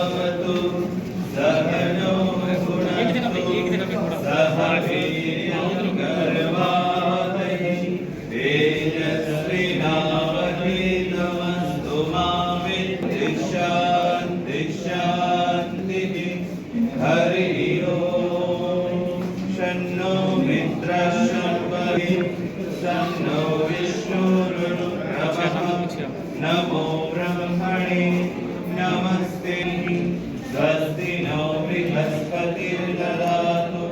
भवतु सहनो भुनक्तु सह वीर्यं करवावहै तेजस्विनावधीतमस्तु मा विद्विषान्तिः शान्तिः हरिः ओम् शन्नो मित्रः शर्वहि शन्नो विष्णुरुक्रमः नमो ब्रह्मणे नमस्ते स्वस्ति नो बृहस्पतिर्ददातु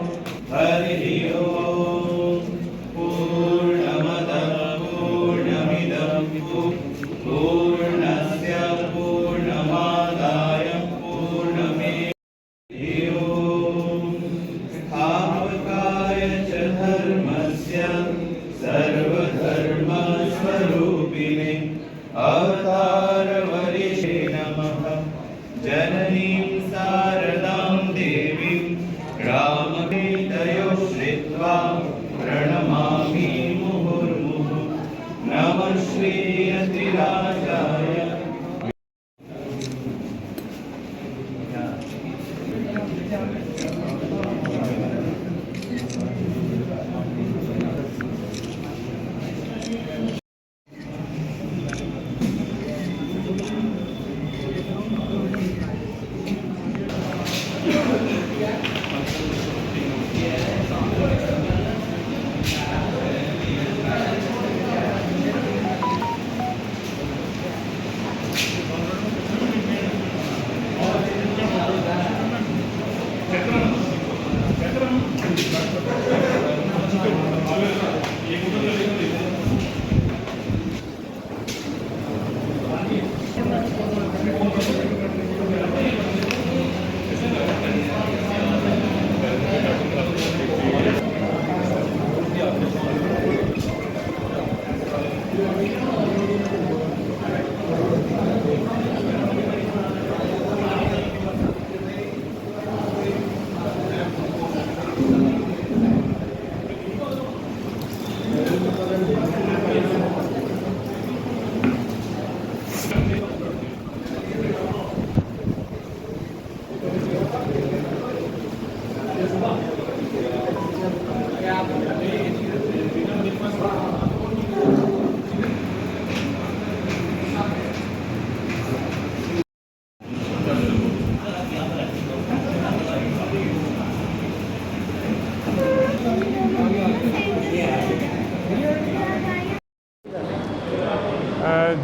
हरिः ओम् पूर्णमदः पूर्णमिदं पूर्णस्य पूर्णमादाय पूर्णमेवावशिष्यते ओम् स्थापकाय च धर्मस्य सर्वधर्मस्वरूपिणे अवतारवरिष्ठे नमः जननीं शारदां देवीं रामवेदयो श्रुत्वा प्रणमामि मुहुर्मुहुः नमः श्रीयतिराजाय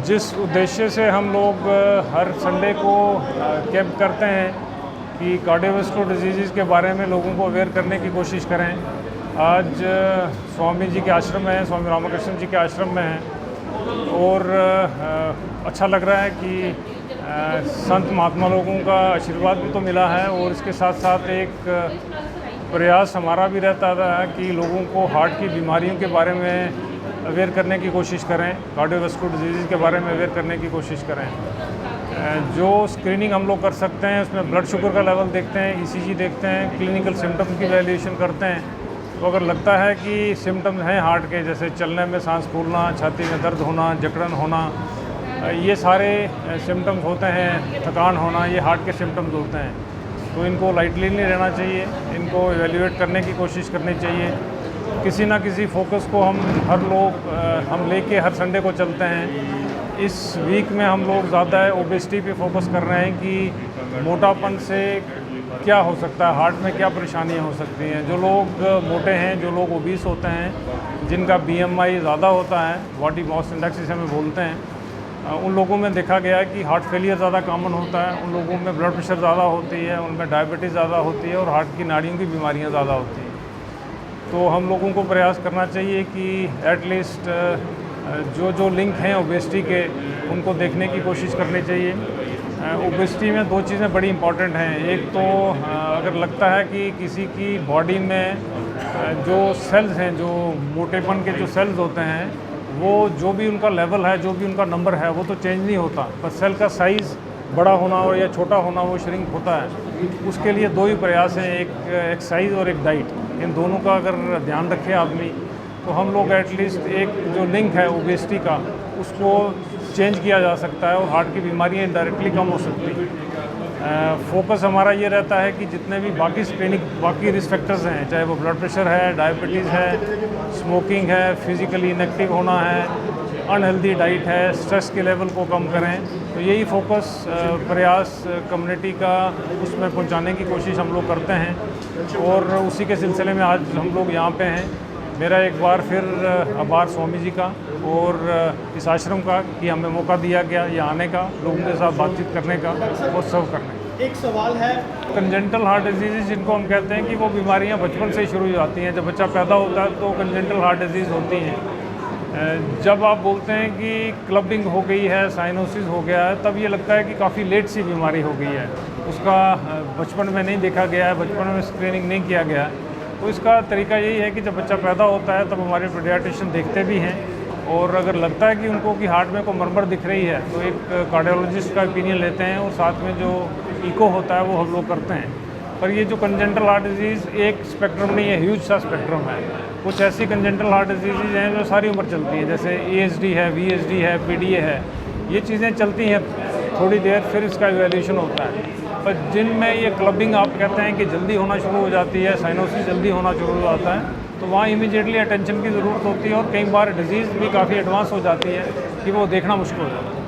जिस उद्देश्य से हम लोग हर संडे को कैंप करते हैं कि कार्डियोवैस्कुलर डिजीज़ के बारे में लोगों को अवेयर करने की कोशिश करें। आज स्वामी जी के आश्रम में हैं, स्वामी रामकृष्ण जी के आश्रम में हैं और अच्छा लग रहा है कि संत महात्मा लोगों का आशीर्वाद भी तो मिला है और इसके साथ साथ एक प्रयास हमारा भी रहता था कि लोगों को हार्ट की बीमारियों के बारे में अवेयर करने की कोशिश करें, कार्डियोवैस्कुलर डिजीज़ के बारे में अवेयर करने की कोशिश करें। जो स्क्रीनिंग हम लोग कर सकते हैं उसमें ब्लड शुगर का लेवल देखते हैं, ईसीजी देखते हैं, क्लिनिकल सिम्टम्स की वैल्यूएशन करते हैं। तो अगर लगता है कि सिम्टम्स हैं हार्ट के, जैसे चलने में सांस फूलना, छाती में दर्द होना, जकड़न होना, ये सारे सिम्टम्स होते हैं, थकान होना, ये हार्ट के सिम्टम्स होते हैं। तो इनको लाइटली नहीं रहना चाहिए, इनको एवेल्यूएट करने की कोशिश करनी चाहिए। किसी ना किसी फोकस को हम लेके हर संडे को चलते हैं। इस वीक में हम लोग ज़्यादा ओबेसिटी पे फोकस कर रहे हैं कि मोटापन से क्या हो सकता है, हार्ट में क्या परेशानियां हो सकती हैं। जो लोग मोटे हैं, जो लोग ओबीस होते हैं, जिनका बीएमआई ज़्यादा होता है, बॉडी मास इंडेक्स जिसे हमें बोलते हैं, उन लोगों में देखा गया है कि हार्ट फेलियर ज़्यादा कॉमन होता है, उन लोगों में ब्लड प्रेशर ज़्यादा होती है, उनमें डायबिटीज़ ज़्यादा होती है और हार्ट की नाड़ियों की बीमारियाँ ज़्यादा होती हैं। तो हम लोगों को प्रयास करना चाहिए कि एटलीस्ट जो लिंक हैं ओबेसिटी के, उनको देखने की कोशिश करनी चाहिए। ओबेसिटी में दो चीज़ें बड़ी इंपॉर्टेंट हैं। एक तो अगर लगता है कि किसी की बॉडी में जो सेल्स हैं, जो मोटेपन के जो सेल्स होते हैं, वो जो भी उनका लेवल है, जो भी उनका नंबर है, वो तो चेंज नहीं होता, पर सेल का साइज़ बड़ा होना और या छोटा होना वो श्रिंक होता है। उसके लिए दो ही प्रयास हैं, एक एक्सरसाइज और एक डाइट। इन दोनों का अगर ध्यान रखे आदमी, तो हम लोग एटलीस्ट एक जो लिंक है ओबेसिटी का, उसको चेंज किया जा सकता है और हार्ट की बीमारियाँ इनडायरेक्टली कम हो सकती हैं। फोकस हमारा ये रहता है कि जितने भी बाकी रिस्क फैक्टर्स हैं, चाहे वो ब्लड प्रेशर है, डायबिटीज़ है, स्मोकिंग है, फिज़िकली इनएक्टिव होना है, अनहेल्दी डाइट है, स्ट्रेस के लेवल को कम करें। तो यही फोकस प्रयास कम्युनिटी का उसमें पहुंचाने की कोशिश हम लोग करते हैं और उसी के सिलसिले में आज हम लोग यहाँ पे हैं। मेरा एक बार फिर आभार स्वामी जी का और इस आश्रम का कि हमें मौका दिया गया ये आने का, लोगों के साथ बातचीत करने का और सर्व करने का। एक सवाल है, कंजेंटल हार्ट डिजीज़ जिनको हम कहते हैं कि वो बीमारियां बचपन से ही शुरू हो जाती हैं। जब बच्चा पैदा होता है तो कंजेंटल हार्ट डिजीज़ होती हैं। जब आप बोलते हैं कि क्लबिंग हो गई है, साइनोसिस हो गया है, तब ये लगता है कि काफ़ी लेट सी बीमारी हो गई है, उसका बचपन में नहीं देखा गया है, बचपन में स्क्रीनिंग नहीं किया गया है। तो इसका तरीका यही है कि जब बच्चा पैदा होता है तब हमारे पीडियाट्रिशियन देखते भी हैं और अगर लगता है कि उनको कि हार्ट में कोई मरमर दिख रही है तो एक कार्डियोलॉजिस्ट का ओपिनियन लेते हैं और साथ में जो इको होता है वो हम लोग करते हैं। पर ये जो कंजेंटल हार्ट डिजीज़ एक स्पेक्ट्रम नहीं है, ह्यूज सा स्पेक्ट्रम है। कुछ ऐसी कंजेंटल हार्ट डिजीज़ हैं जो सारी उम्र चलती है, जैसे ASD है, VSD है, PDA है, ये चीज़ें चलती हैं थोड़ी देर, फिर इसका इवैल्यूएशन होता है। पर जिनमें ये क्लबिंग आप कहते हैं कि जल्दी होना शुरू हो जाती है, साइनोसिस जल्दी होना शुरू हो जाता है, तो वहाँ इमीडिएटली अटेंशन की ज़रूरत होती है और कई बार डिजीज़ भी काफ़ी एडवांस हो जाती है कि वो देखना मुश्किल हो जाता है।